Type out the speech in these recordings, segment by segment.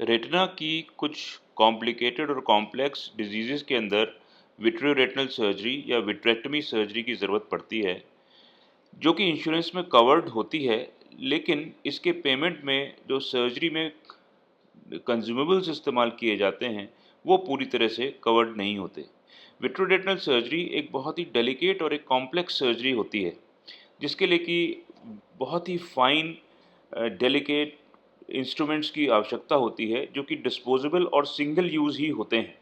Retina की कुछ complicated और कॉम्प्लेक्स डिजीज़ेज़ के अंदर विट्रियोरेटिनल सर्जरी या विट्रेक्टमी सर्जरी की ज़रूरत पड़ती है, जो कि इंश्योरेंस में कवर्ड होती है, लेकिन इसके पेमेंट में जो सर्जरी में कंज़्यूमेबल्स इस्तेमाल किए जाते हैं, वो पूरी तरह से कवर्ड नहीं होते। विट्रियोरेटिनल सर्जरी एक बहुत ही डेलिकेट और एक कॉम्प्लेक्स सर्जरी होती है, जिसके लिए कि बहुत ही फाइन डेलिकेट इंस्ट्रूमेंट्स की आवश्यकता होती है, जो कि डिस्पोजेबल और सिंगल यूज़ ही होते हैं।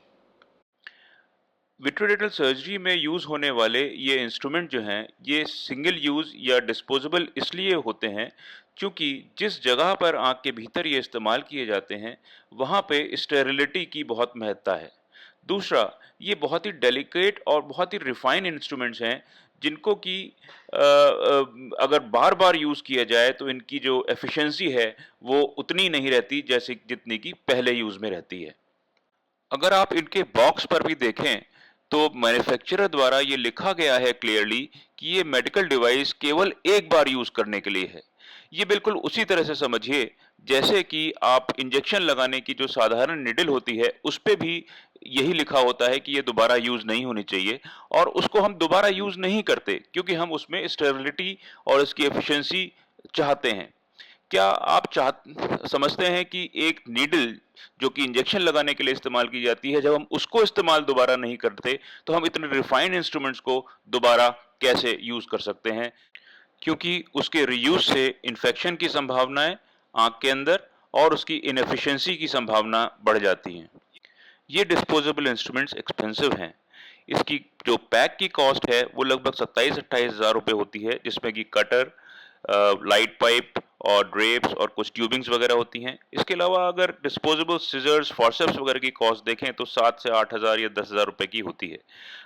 विट्रोरेटल सर्जरी में यूज़ होने वाले ये इंस्ट्रूमेंट जो हैं, ये सिंगल यूज़ या डिस्पोजेबल इसलिए होते हैं, क्योंकि जिस जगह पर आँख के भीतर ये इस्तेमाल किए जाते हैं, वहाँ पे स्टेरिलिटी की बहुत महत्ता है। दूसरा, ये बहुत ही डेलिकेट और बहुत ही रिफाइन इंस्ट्रूमेंट्स हैं, जिनको कि अगर बार-बार यूज़ किया जाए, तो इनकी जो एफिशिएंसी है, वो उतनी नहीं रहती, जैसे जितनी कि पहले यूज़ में रहती है। अगर आप इनके बॉक्स पर भी देखें, तो मैन्युफैक्चरर द्वारा ये लिखा गया है क्लियरली कि ये मेडिकल डिवाइस केवल एक बार यूज़ करने के लिए है। ये बिल्कुल उसी तरह से समझिए, जैसे कि आप इंजेक्शन लगाने की जो साधारण निडल होती है, उस पे भी यही लिखा होता है कि ये दोबारा यूज़ नहीं होनी चाहिए और उसको हम दोबारा यूज़ नहीं करते, क्योंकि हम उसमें स्टेबिलिटी और इसकी एफिशिएंसी चाहते हैं। क्या आप समझते हैं कि एक नीडल जो कि इंजेक्शन लगाने के लिए इस्तेमाल की जाती है, जब हम उसको इस्तेमाल दोबारा नहीं करते, तो हम इतने रिफाइंड इंस्ट्रूमेंट्स को दोबारा कैसे यूज़ कर सकते हैं? क्योंकि उसके रीयूज़ से इन्फेक्शन की संभावनाएँ आँख के अंदर और उसकी इनएफिशिएंसी की संभावना बढ़ जाती हैं। ये डिस्पोजेबल इंस्ट्रूमेंट्स एक्सपेंसिव हैं। इसकी जो पैक की कॉस्ट है, वो लगभग 27-28 हज़ार रुपए होती है, जिसमें कि कटर, लाइट पाइप और ड्रेप्स और कुछ ट्यूबिंग्स वगैरह होती हैं। इसके अलावा अगर डिस्पोजेबल सिज़र्स, फॉरसेप्स वगैरह की कॉस्ट देखें, तो 7 से 8 हज़ार या 10 हज़ार रुपए की होती है।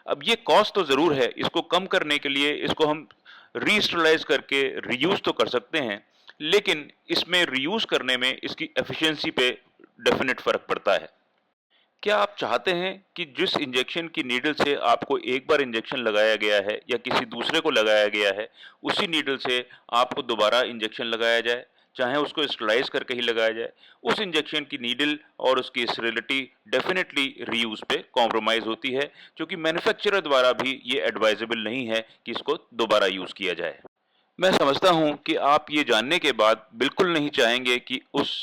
अब ये कॉस्ट तो ज़रूर है, इसको कम करने के लिए इसको हम रीस्टरलाइज़ करके रीयूज़ तो कर सकते हैं, लेकिन इसमें रीयूज़ करने में इसकी एफिशिएंसी पे डेफ़िनिट फ़र्क पड़ता है। क्या आप चाहते हैं कि जिस इंजेक्शन की नीडल से आपको एक बार इंजेक्शन लगाया गया है या किसी दूसरे को लगाया गया है, उसी नीडल से आपको दोबारा इंजेक्शन लगाया जाए, चाहे उसको स्टेरिलाइज़ करके ही लगाया जाए? उस इंजेक्शन की नीडल और उसकी स्टेरिलिटी डेफ़िनिटली रीयूज़ पे कॉम्प्रोमाइज़ होती है, क्योंकि मैन्युफैक्चरर द्वारा भी ये एडवाइज़ेबल नहीं है कि इसको दोबारा यूज़ किया जाए। मैं समझता हूँ कि आप ये जानने के बाद बिल्कुल नहीं चाहेंगे कि उस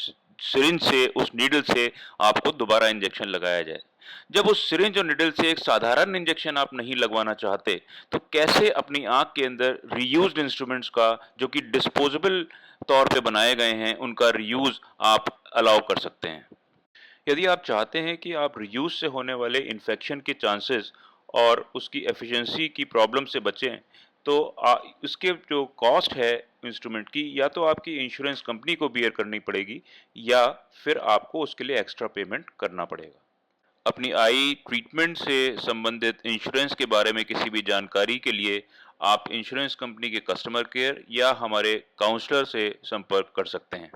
सिरिंज से, उस नीडल से आपको दोबारा इंजेक्शन लगाया जाए। जब उस सिरिंज और नीडल से एक साधारण इंजेक्शन आप नहीं लगवाना चाहते, तो कैसे अपनी आँख के अंदर रीयूज्ड इंस्ट्रूमेंट्स का, जो कि डिस्पोजेबल तौर पे बनाए गए हैं, उनका रीयूज़ आप अलाउ कर सकते हैं? यदि आप चाहते हैं कि आप रीयूज़ से होने वाले इन्फेक्शन के चांसेस और उसकी एफिशिएंसी की प्रॉब्लम से बचें, तो इसके जो कॉस्ट है इंस्ट्रूमेंट की, या तो आपकी इंश्योरेंस कंपनी को बियर करनी पड़ेगी, या फिर आपको उसके लिए एक्स्ट्रा पेमेंट करना पड़ेगा। अपनी आई ट्रीटमेंट से संबंधित इंश्योरेंस के बारे में किसी भी जानकारी के लिए आप इंश्योरेंस कंपनी के कस्टमर केयर या हमारे काउंसलर से संपर्क कर सकते हैं।